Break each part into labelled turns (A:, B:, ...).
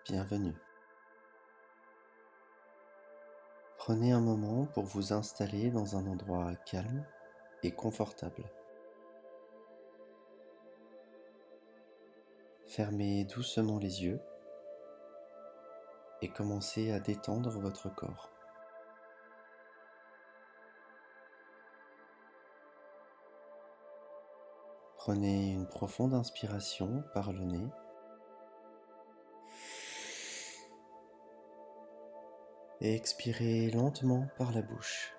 A: Bienvenue. Prenez un moment pour vous installer dans un endroit calme et confortable. Fermez doucement les yeux et commencez à détendre votre corps. Prenez une profonde inspiration par le nez et expirez lentement par la bouche.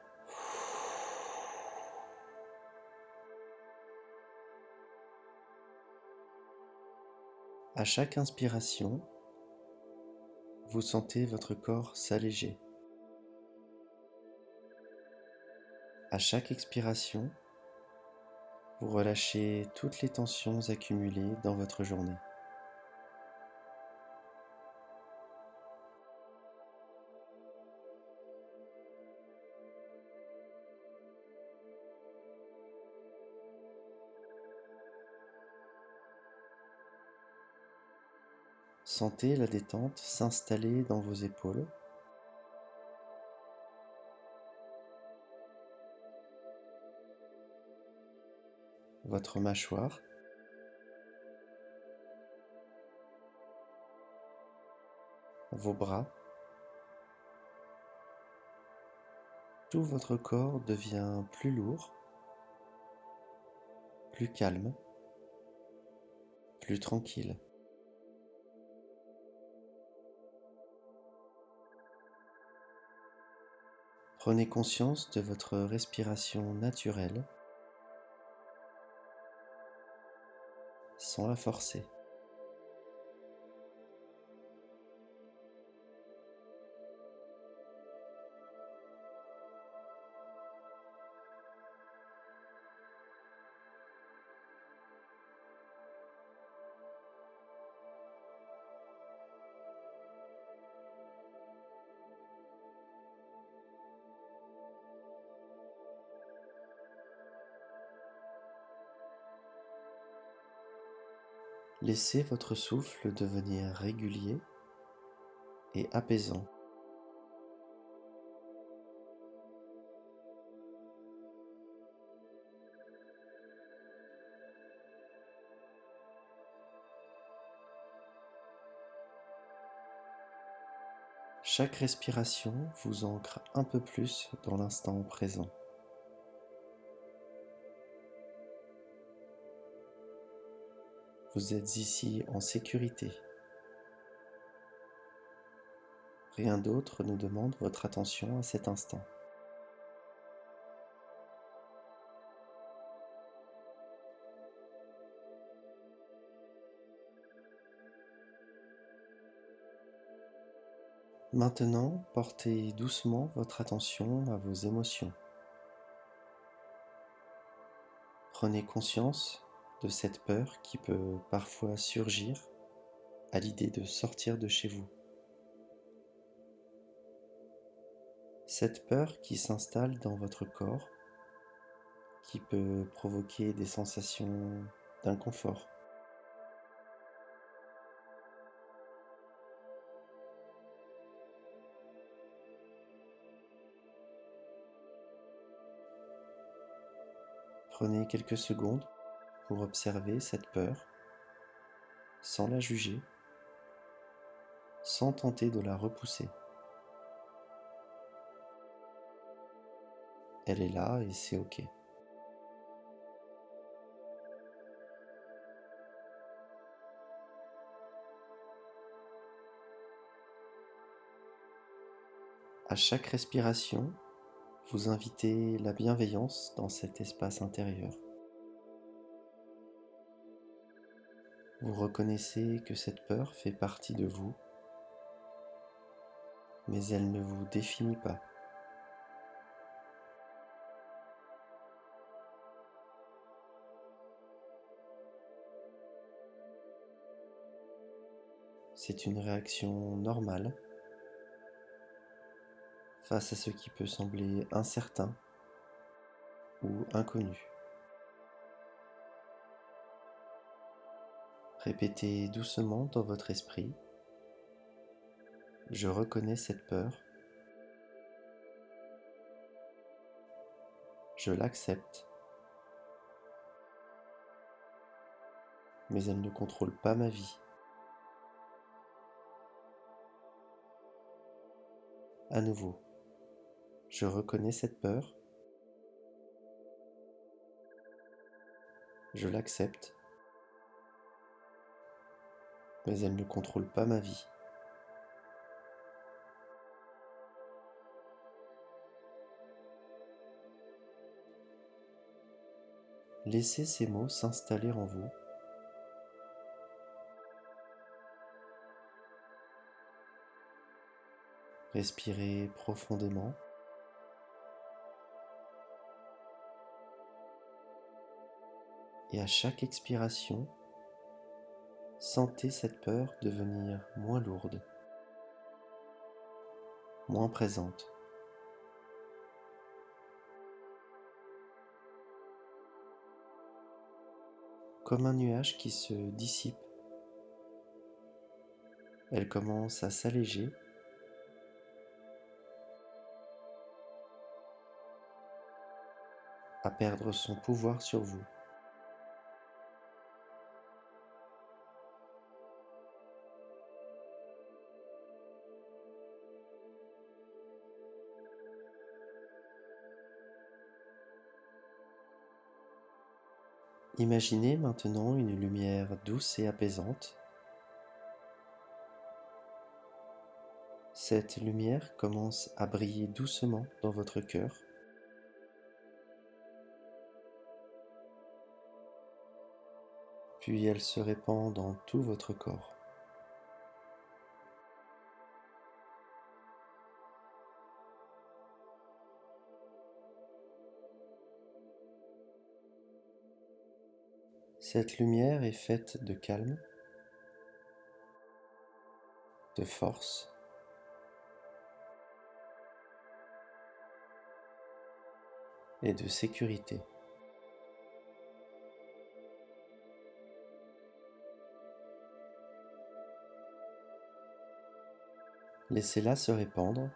A: À chaque inspiration, vous sentez votre corps s'alléger. À chaque expiration, vous relâchez toutes les tensions accumulées dans votre journée. Sentez la détente s'installer dans vos épaules, votre mâchoire, vos bras. Tout votre corps devient plus lourd, plus calme, plus tranquille. Prenez conscience de votre respiration naturelle sans la forcer. Laissez votre souffle devenir régulier et apaisant. Chaque respiration vous ancre un peu plus dans l'instant présent. Vous êtes ici en sécurité. Rien d'autre ne demande votre attention à cet instant. Maintenant, portez doucement votre attention à vos émotions. Prenez conscience de cette peur qui peut parfois surgir à l'idée de sortir de chez vous. Cette peur qui s'installe dans votre corps, qui peut provoquer des sensations d'inconfort. Prenez quelques secondes pour observer cette peur, sans la juger, sans tenter de la repousser. Elle est là et c'est OK. À chaque respiration, vous invitez la bienveillance dans cet espace intérieur. Vous reconnaissez que cette peur fait partie de vous, mais elle ne vous définit pas. C'est une réaction normale face à ce qui peut sembler incertain ou inconnu. Répétez doucement dans votre esprit: Je reconnais cette peur, je l'accepte, mais elle ne contrôle pas ma vie. À nouveau, je reconnais cette peur, je l'accepte, mais elle ne contrôle pas ma vie. Laissez ces mots s'installer en vous. Respirez profondément. Et à chaque expiration, sentez cette peur devenir moins lourde, moins présente. Comme un nuage qui se dissipe, elle commence à s'alléger, à perdre son pouvoir sur vous. Imaginez maintenant une lumière douce et apaisante. Cette lumière commence à briller doucement dans votre cœur. Puis elle se répand dans tout votre corps. Cette lumière est faite de calme, de force et de sécurité. Laissez-la se répandre,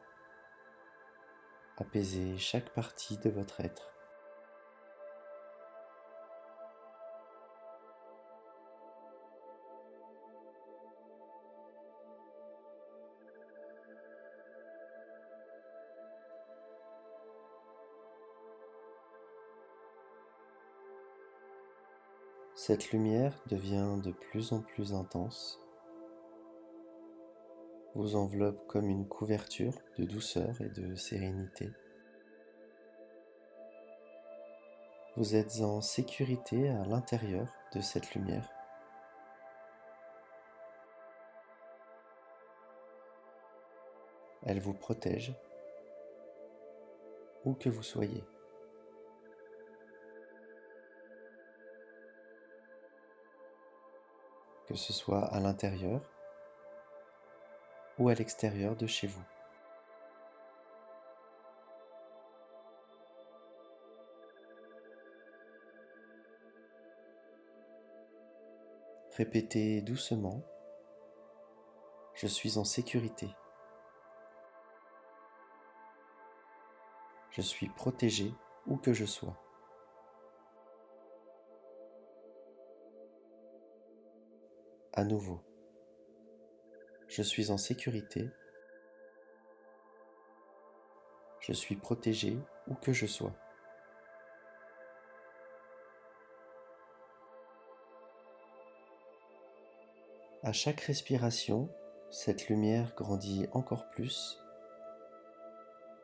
A: apaiser chaque partie de votre être. Cette lumière devient de plus en plus intense, vous enveloppe comme une couverture de douceur et de sérénité. Vous êtes en sécurité à l'intérieur de cette lumière. Elle vous protège, où que vous soyez. Que ce soit à l'intérieur ou à l'extérieur de chez vous. Répétez doucement, je suis en sécurité. Je suis protégé où que je sois. À nouveau, je suis en sécurité. Je suis protégé où que je sois. À chaque respiration, cette lumière grandit encore plus,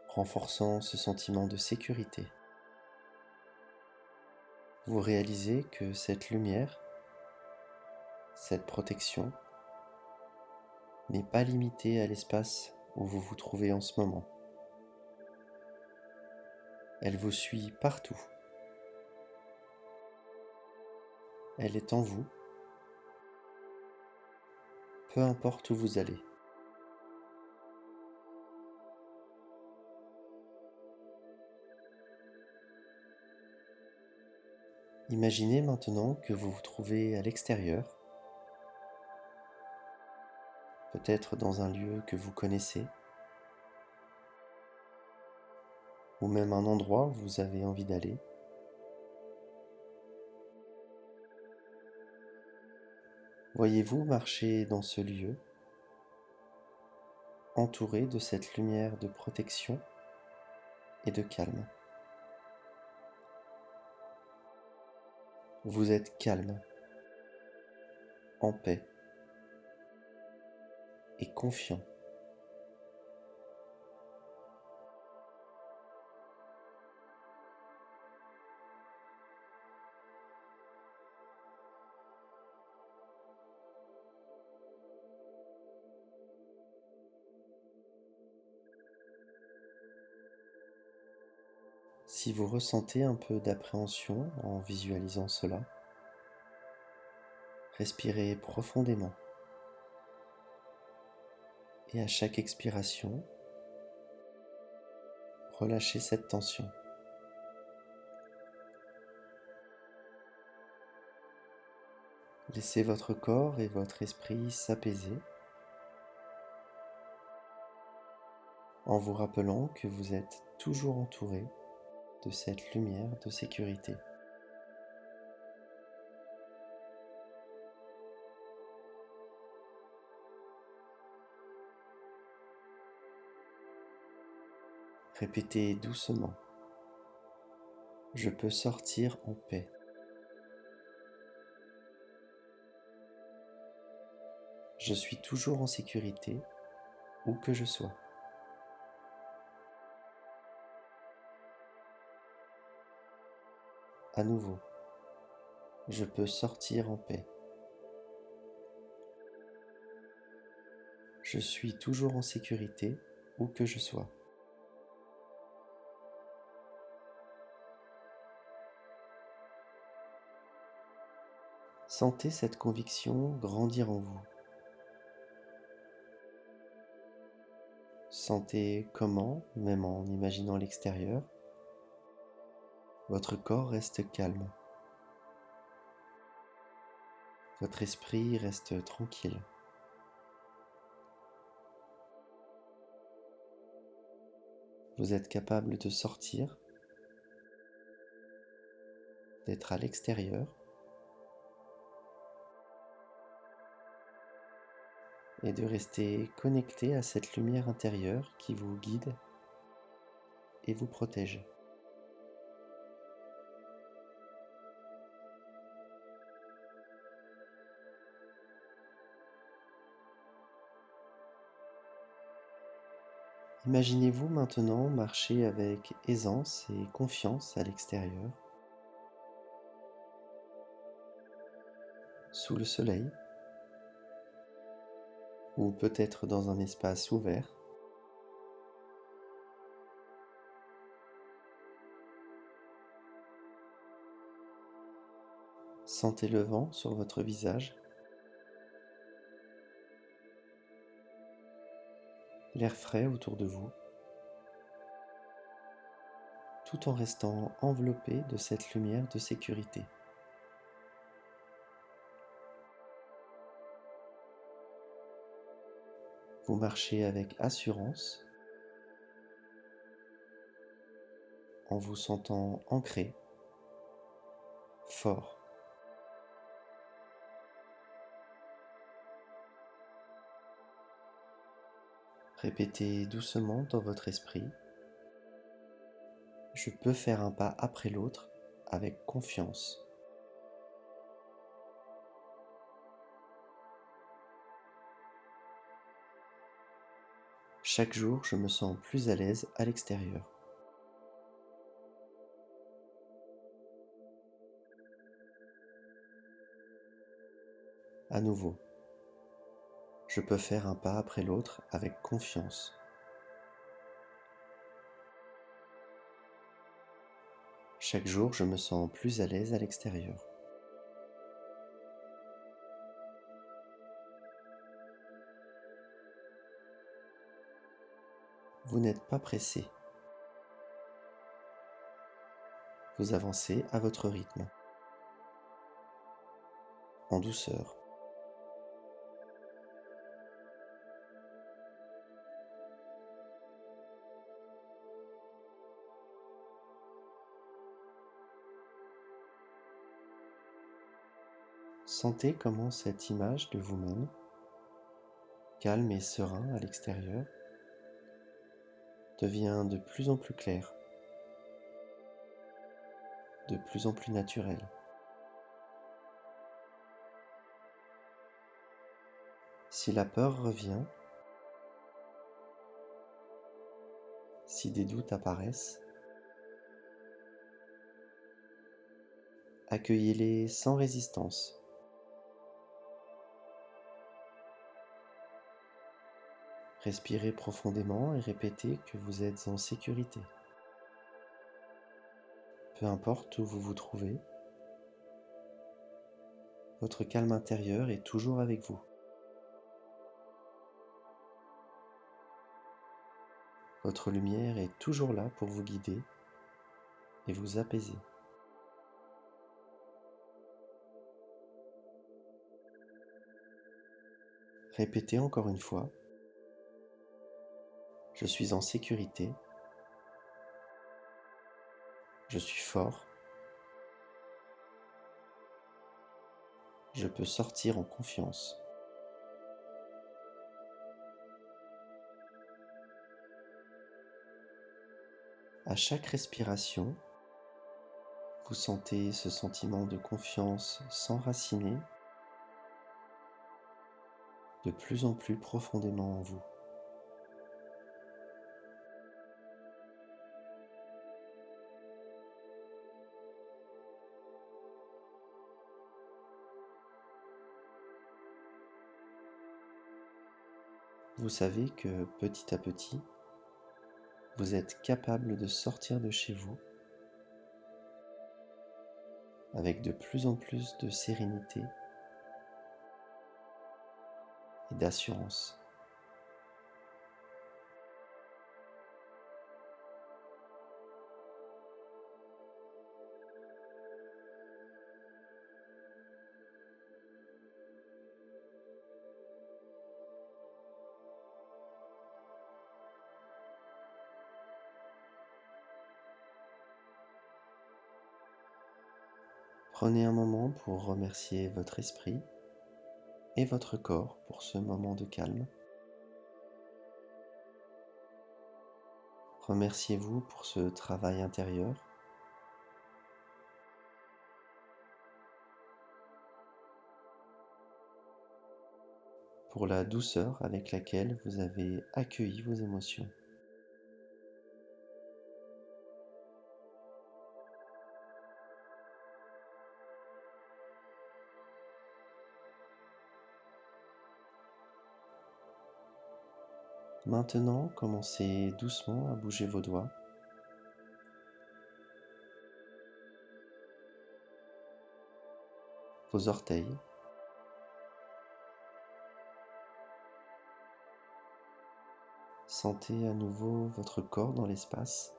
A: renforçant ce sentiment de sécurité. Vous réalisez que cette lumière, cette protection, n'est pas limitée à l'espace où vous vous trouvez en ce moment. Elle vous suit partout. Elle est en vous, peu importe où vous allez. Imaginez maintenant que vous vous trouvez à l'extérieur, peut-être dans un lieu que vous connaissez, ou même un endroit où vous avez envie d'aller. Voyez-vous marcher dans ce lieu, entouré de cette lumière de protection et de calme. Vous êtes calme, en paix et confiant. Si vous ressentez un peu d'appréhension en visualisant cela, respirez profondément et à chaque expiration, relâchez cette tension. Laissez votre corps et votre esprit s'apaiser en vous rappelant que vous êtes toujours entouré de cette lumière de sécurité. Répétez doucement: je peux sortir en paix. Je suis toujours en sécurité où que je sois. À nouveau, je peux sortir en paix. Je suis toujours en sécurité où que je sois. Sentez cette conviction grandir en vous. Sentez comment, même en imaginant l'extérieur, votre corps reste calme. Votre esprit reste tranquille. Vous êtes capable de sortir, d'être à l'extérieur et de rester connecté à cette lumière intérieure qui vous guide et vous protège. Imaginez-vous maintenant marcher avec aisance et confiance à l'extérieur, sous le soleil, ou peut-être dans un espace ouvert. Sentez le vent sur votre visage, l'air frais autour de vous, tout en restant enveloppé de cette lumière de sécurité. Vous marchez avec assurance, en vous sentant ancré, fort. Répétez doucement dans votre esprit: je peux faire un pas après l'autre avec confiance. Chaque jour, je me sens plus à l'aise à l'extérieur. À nouveau, je peux faire un pas après l'autre avec confiance. Chaque jour, je me sens plus à l'aise à l'extérieur. Vous n'êtes pas pressé. Vous avancez à votre rythme, en douceur. Sentez comment cette image de vous-même, calme et serein à l'extérieur, devient de plus en plus claire, de plus en plus naturelle. Si la peur revient, si des doutes apparaissent, accueillez-les sans résistance. Respirez profondément et répétez que vous êtes en sécurité. Peu importe où vous vous trouvez, votre calme intérieur est toujours avec vous. Votre lumière est toujours là pour vous guider et vous apaiser. Répétez encore une fois, je suis en sécurité, je suis fort, je peux sortir en confiance. À chaque respiration, vous sentez ce sentiment de confiance s'enraciner de plus en plus profondément en vous. Vous savez que petit à petit, vous êtes capable de sortir de chez vous avec de plus en plus de sérénité et d'assurance. Prenez un moment pour remercier votre esprit et votre corps pour ce moment de calme. Remerciez-vous pour ce travail intérieur. Pour la douceur avec laquelle vous avez accueilli vos émotions. Maintenant, commencez doucement à bouger vos doigts, vos orteils, sentez à nouveau votre corps dans l'espace.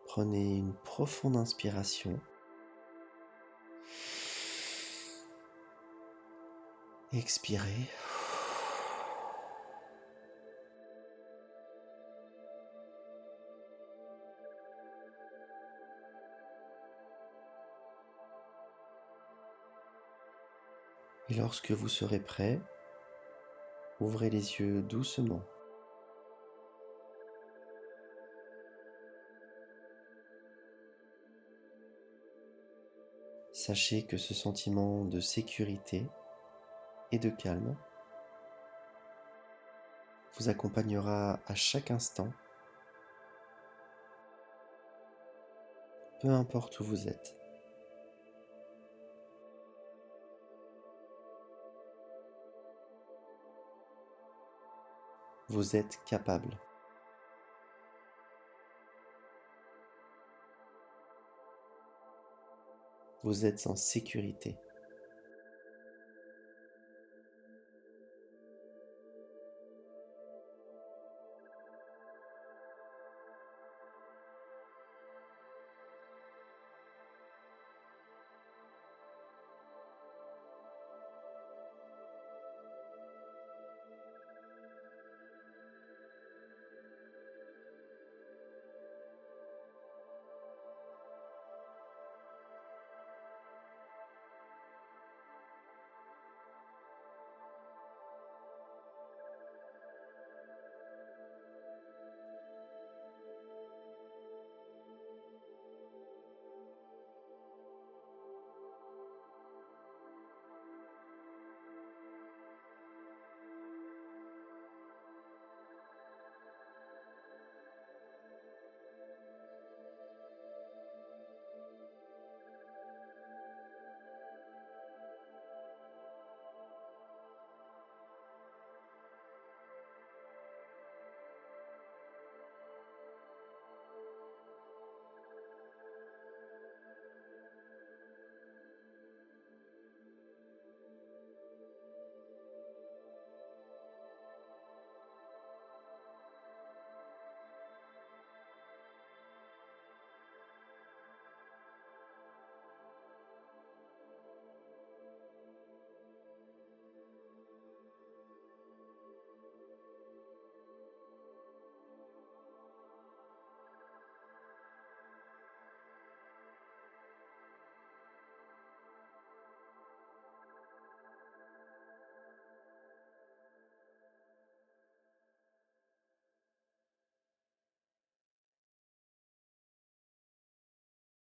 A: Prenez une profonde inspiration. Expirez. Et lorsque vous serez prêt, ouvrez les yeux doucement. Sachez que ce sentiment de sécurité et de calme vous accompagnera à chaque instant, peu importe où vous êtes. Vous êtes capable. Vous êtes en sécurité.